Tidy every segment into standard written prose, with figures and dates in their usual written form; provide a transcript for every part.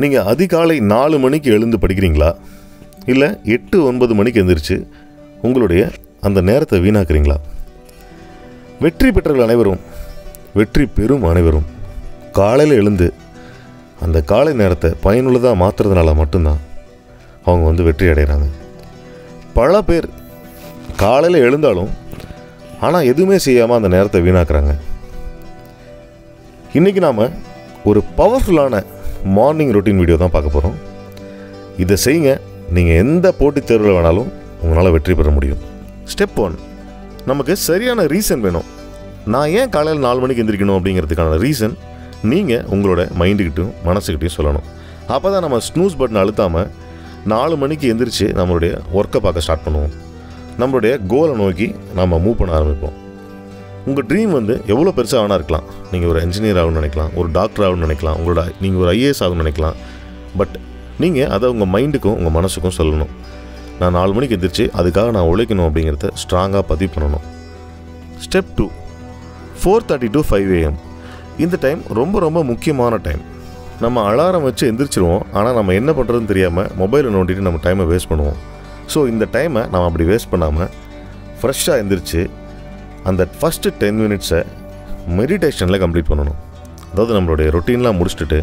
நீங்கள் அதிகாலை 4 மணிக்கு எழுந்து படிக்கிறீங்களா, இல்லை 8-9 மணிக்கு எழுந்திரிச்சு உங்களுடைய அந்த நேரத்தை வீணாக்குறீங்களா? வெற்றி பெற்றவர்கள் அனைவரும், வெற்றி பெறும் அனைவரும் காலையில் எழுந்து அந்த காலை நேரத்தை பயனுள்ளதாக மாற்றுறதுனால மட்டும்தான் அவங்க வெற்றி அடைகிறாங்க. பல பேர் காலையில் எழுந்தாலும் ஆனால் எதுவுமே செய்யாமல் அந்த நேரத்தை வீணாக்குறாங்க. இன்றைக்கி நாம் ஒரு பவர்ஃபுல்லான மார்னிங் ரொட்டீன் வீடியோ தான் பார்க்க போகிறோம். இதை செய்யுங்க, நீங்கள் எந்த போட்டித் தேர்வில் வேணாலும் உங்களால் வெற்றி பெற முடியும். ஸ்டெப் 1, நமக்கு சரியான ரீசன் வேணும். நான் ஏன் காலையில் 4 மணிக்கு எந்திரிக்கணும் அப்படிங்கிறதுக்கான ரீசன் நீங்கள் உங்களோட மைண்டுக்கிட்டையும் மனசுக்கிட்டையும் சொல்லணும். அப்போ தான் நம்ம ஸ்னூஸ் பட்டன் அழுத்தாமல் 4 மணிக்கு எந்திரிச்சு நம்மளுடைய ஒர்க்கை பார்க்க ஸ்டார்ட் பண்ணுவோம். நம்மளுடைய கோலை நோக்கி நம்ம மூவ் பண்ண ஆரம்பிப்போம். உங்கள் ட்ரீம் எவ்வளோ பெருசாக வேணா இருக்கலாம். நீங்கள் ஒரு இன்ஜினியர் ஆகணும்னு நினைக்கலாம், ஒரு டாக்டர் ஆகணும்னு நினைக்கலாம், நீங்கள் ஒரு IAS ஆகணும்னு நினைக்கலாம். பட் நீங்கள் அதை உங்கள் மைண்டுக்கும் உங்கள் மனசுக்கும் சொல்லணும். நான் 4 மணிக்கு எந்திரிச்சு அதுக்காக நான் உழைக்கணும் அப்படிங்கிறத ஸ்ட்ராங்காக பதிவு பண்ணணும். Step 2, 4:30 to 5 AM. இந்த டைம் ரொம்ப ரொம்ப முக்கியமான டைம். நம்ம அலாரம் வச்சு எந்திரிச்சிருவோம், ஆனால் நம்ம என்ன பண்ணுறதுன்னு தெரியாமல் மொபைலை நோண்டிட்டு நம்ம டைமை வேஸ்ட் பண்ணுவோம். ஸோ இந்த டைமை நம்ம அப்படி வேஸ்ட் பண்ணாமல் ஃப்ரெஷ்ஷாக எந்திரிச்சு அந்த ஃபஸ்ட்டு 10 மினிட்ஸை மெடிடேஷனில் கம்ப்ளீட் பண்ணணும். அதாவது நம்மளுடைய ரொட்டீன்லாம் முடிச்சுட்டு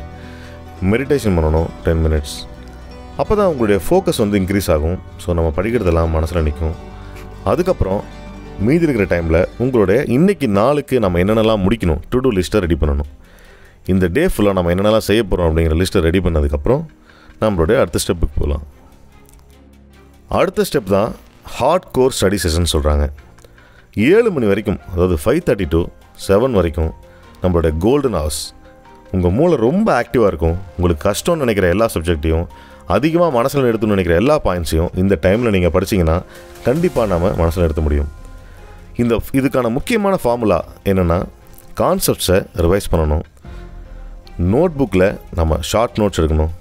மெடிடேஷன் பண்ணணும் 10 மினிட்ஸ். அப்போ தான் உங்களுடைய ஃபோக்கஸ் இன்க்ரீஸ் ஆகும். ஸோ நம்ம படிக்கிறதெல்லாம் மனசில் நிற்கும். அதுக்கப்புறம் மீதி இருக்கிற டைமில் உங்களுடைய இன்றைக்கி நாளுக்கு நம்ம என்னென்னலாம் முடிக்கணும், டு டூ லிஸ்ட்டை ரெடி பண்ணணும். இந்த டே ஃபுல்லாக நம்ம என்னென்னலாம் செய்ய போகிறோம் அப்படிங்கிற லிஸ்ட்டை ரெடி பண்ணதுக்கப்புறம் நம்மளுடைய அடுத்த ஸ்டெப்புக்கு போகலாம். அடுத்த ஸ்டெப் தான் ஹார்ட் கோர் ஸ்டடி செஷன் சொல்கிறாங்க. 7 மணி வரைக்கும், அதாவது 5:30 to 7 வரைக்கும் நம்மளோட கோல்டன் ஹவர்ஸ். உங்கள் மூளை ரொம்ப ஆக்டிவாக இருக்கும். உங்களுக்கு கஷ்டம்னு நினைக்கிற எல்லா சப்ஜெக்டையும், அதிகமாக மனசில் எடுத்துன்னு நினைக்கிற எல்லா பாயிண்ட்ஸையும் இந்த டைமில் நீங்கள் படிச்சிங்கன்னா கண்டிப்பாக நம்ம மனசில் எடுத்த முடியும். இதுக்கான முக்கியமான ஃபார்முலா என்னென்னா, கான்செப்ட்ஸை ரிவைஸ் பண்ணணும், நோட் புக்கில் நம்ம ஷார்ட் நோட்ஸ் எடுக்கணும்,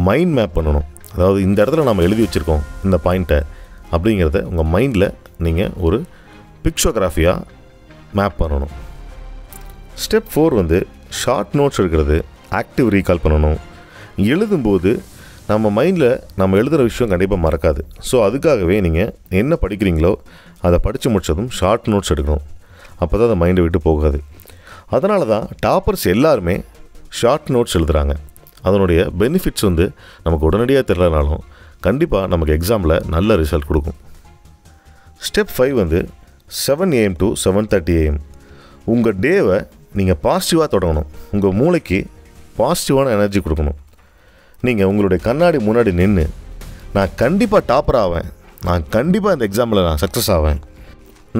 மைண்ட் மேப் பண்ணணும். அதாவது இந்த இடத்துல நம்ம எழுதி வச்சுருக்கோம் இந்த பாயிண்ட்டை அப்படிங்கிறத உங்கள் மைண்டில் நீங்கள் ஒரு பிக்சோகிராஃபியாக மேப் பண்ணணும். ஸ்டெப் 4 ஷார்ட் நோட்ஸ் எடுக்கிறது, ஆக்டிவ் ரீகால் பண்ணணும். எழுதும்போது நம்ம மைண்டில் நம்ம எழுதுகிற விஷயம் கண்டிப்பாக மறக்காது. ஸோ அதுக்காகவே நீங்கள் என்ன படிக்கிறீங்களோ அதை படித்து முடித்ததும் ஷார்ட் நோட்ஸ் எடுக்கணும். அப்போ தான் அதை மைண்டை விட்டு போகாது. அதனால தான் டாப்பர்ஸ் எல்லாருமே ஷார்ட் நோட்ஸ் எழுதுகிறாங்க. அதனுடைய பெனிஃபிட்ஸ் நமக்கு உடனடியாக தெரியலனாலும் கண்டிப்பாக நமக்கு எக்ஸாமில் நல்ல ரிசல்ட் கொடுக்கும். Step 5 7 AM to 7:30 AM. உங்கள் டேவை நீங்கள் பாசிட்டிவாக தொடங்கணும். உங்கள் மூளைக்கு பாசிட்டிவான எனர்ஜி கொடுக்கணும். நீங்கள் உங்களுடைய கண்ணாடி முன்னாடி நின்று நான் கண்டிப்பாக டாப்பர் ஆவேன், நான் கண்டிப்பாக இந்த எக்ஸாமில் நான் சக்ஸஸ் ஆவேன்,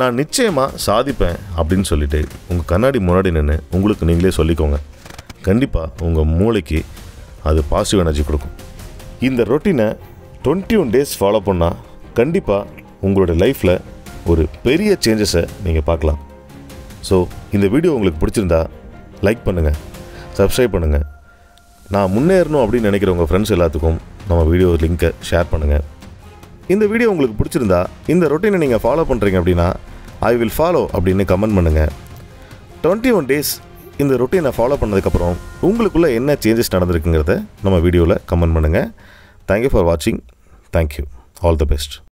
நான் நிச்சயமாக சாதிப்பேன் அப்படின்னு சொல்லிவிட்டு உங்கள் கண்ணாடி முன்னாடி நின்று உங்களுக்கு நீங்களே சொல்லிக்கோங்க. கண்டிப்பாக உங்கள் மூளைக்கு அது பாசிட்டிவ் எனர்ஜி கொடுக்கும். இந்த ரொட்டீனை 21 days ஃபாலோ பண்ணால் கண்டிப்பாக உங்களுடைய லைஃப்பில் ஒரு பெரிய சேஞ்சஸை நீங்கள் பார்க்கலாம். ஸோ இந்த வீடியோ உங்களுக்கு பிடிச்சிருந்தா லைக் பண்ணுங்கள், சப்ஸ்கிரைப் பண்ணுங்கள். நான் முன்னேறணும் அப்படின்னு நினைக்கிற உங்கள் ஃப்ரெண்ட்ஸ் எல்லாத்துக்கும் நம்ம வீடியோ லிங்க்கை ஷேர் பண்ணுங்கள். இந்த வீடியோ உங்களுக்கு பிடிச்சிருந்தா இந்த ரொட்டீனை நீங்கள் ஃபாலோ பண்ணுறீங்க அப்படின்னா ஐ வில் ஃபாலோ அப்படின்னு கமெண்ட் பண்ணுங்கள். 21 days இந்த ரொட்டீனை ஃபாலோ பண்ணதுக்கப்புறம் உங்களுக்குள்ளே என்ன சேஞ்சஸ் நடந்திருக்குங்கிறத நம்ம வீடியோவில் கமெண்ட் பண்ணுங்கள். தேங்க்யூ ஃபார் வாட்சிங். தேங்க்யூ. All the best.